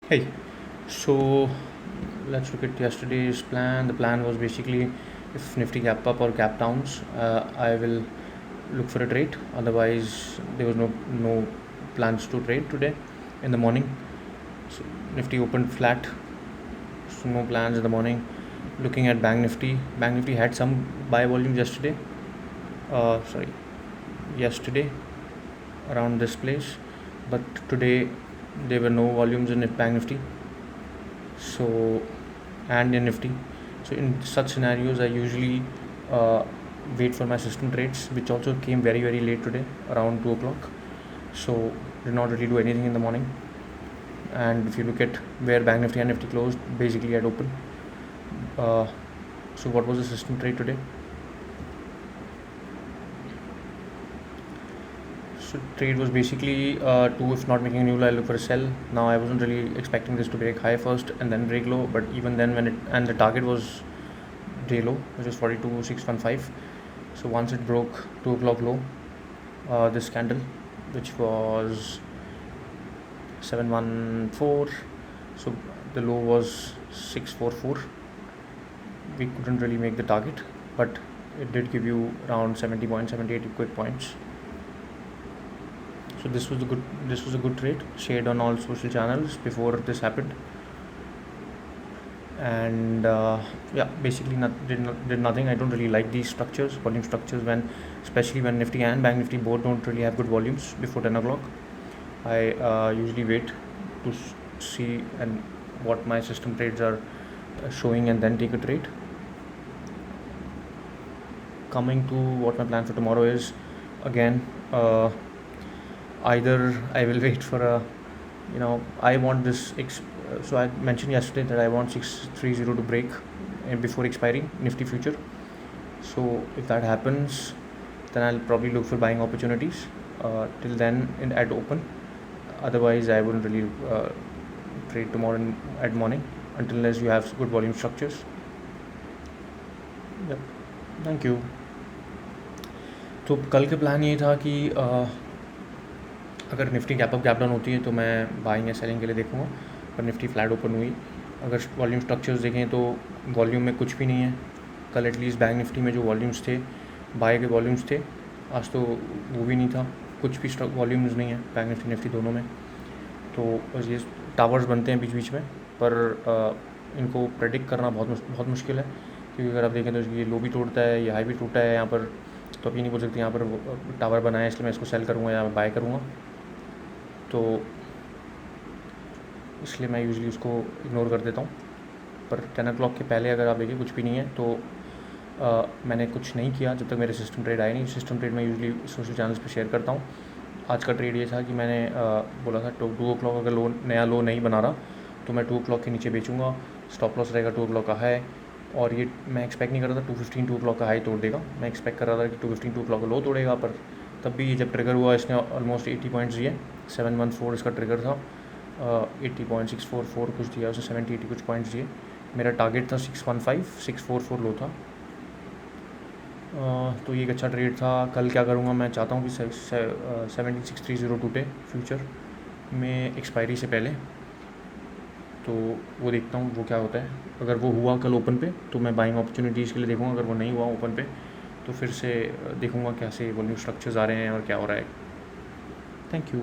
Hey, so let's look at yesterday's plan. The plan was basically if Nifty gap up or gap downs, I will look for a trade. Otherwise, there was no plans to trade today in the morning. So Nifty opened flat, so no plans in the morning. Looking at Bank Nifty, Bank Nifty had some buy volume yesterday. Sorry, yesterday around this place, but today there were no volumes in Bank Nifty. So and in Nifty. So in such scenarios, I usually uh, wait for my system trades, which also came very late today, around 2 o'clock. So did not really do anything in the morning. And if you look at where Bank Nifty and Nifty closed, basically at open. Uh, so what was the system trade today? So trade was basically two. If not making a new low, I look for a sell. Now I wasn't really expecting this to break high first and then break low, but even then when it and the target was day low, which is 42,615. So once it broke 2 o'clock low, this candle, which was 714, so the low was 644. We couldn't really make the target, but it did give you around 70 points, 78 quick points. So this was a good trade. Shared on all social channels before this happened. And yeah, basically did nothing. I don't really like these structures, volume structures, especially when Nifty and Bank Nifty both don't really have good volumes before 10 o'clock. I usually wait to see and what my system trades are showing and then take a trade. Coming to what my plan for tomorrow is, again, either I will wait for I want this so I mentioned yesterday that I want 630 to break before expiry Nifty future. So if that happens, then I'll probably look for buying opportunities till then at open. Otherwise, I wouldn't really trade tomorrow at morning unless you have good volume structures. Yep. Thank you. तो कल का plan ये था कि अगर Nifty gap up gap down होती है तो मैं बाइंग या सेलिंग के लिए देखूँगा, पर निफ्टी फ्लैट ओपन हुई. अगर वॉल्यूम स्ट्रक्चर्स देखें तो वॉल्यूम में कुछ भी नहीं है. कल एटलीस्ट बैंक निफ्टी में जो वॉल्यूम्स थे, बाय के वॉल्यूम्स थे, आज तो वो भी नहीं था. कुछ भी वॉल्यूम्स नहीं है बैंक निफ्टी निफ्टी दोनों में. तो बस ये टावर्स बनते हैं बीच बीच में, पर इनको प्रेडिक्ट करना बहुत मुश्किल है, क्योंकि अगर आप देखें तो ये लो भी टूटता है, ये हाई भी टूटा है यहाँ पर. तो आप ये नहीं बोल सकते यहाँ पर टावर बनाया है इसलिए मैं इसको सेल करूँगा या बाय करूँगा. तो इसलिए मैं यूजुअली उसको इग्नोर कर देता हूँ. पर 10 o'clock के पहले अगर आप देखिए कुछ भी नहीं है तो मैंने कुछ नहीं किया जब तक मेरे सिस्टम ट्रेड आए नहीं. सिस्टम ट्रेड मैं यूजुअली सोशल चैनल्स पे शेयर करता हूँ. आज का ट्रेड ये था कि मैंने बोला था 2 o'clock अगर नया लो नहीं बना रहा तो मैं 2 o'clock के नीचे बेचूँगा. स्टॉप लॉस रहेगा 2 o'clock का है. और ये मैं एक्सपेक्ट नहीं कर रहा था 215 2 o'clock का हाई तोड़ देगा. मैं एक्सपेक्ट कर रहा था कि 215 2 o'clock का लो तोड़ेगा, पर तब भी जब ट्रिगर हुआ इसने ऑलमोस्ट 80 पॉइंट्स दिए. 714 इसका ट्रिगर था. 80.644 कुछ दिया उसने, 70-80 कुछ पॉइंट्स दिए. मेरा टारगेट था 615, 644 लो था. तो ये एक अच्छा ट्रेड था. कल क्या करूँगा, मैं चाहता हूँ कि 17630 टूटे फ्यूचर में एक्सपायरी से पहले. तो वो देखता हूँ वो क्या होता है. अगर वो हुआ कल ओपन पे तो मैं बाइंग अपॉर्चुनिटीज़ के लिए देखूँगा. अगर वो नहीं हुआ ओपन पे तो फिर से देखूँगा कैसे वॉल्यूम स्ट्रक्चर्स आ रहे हैं और क्या हो रहा है. Thank you.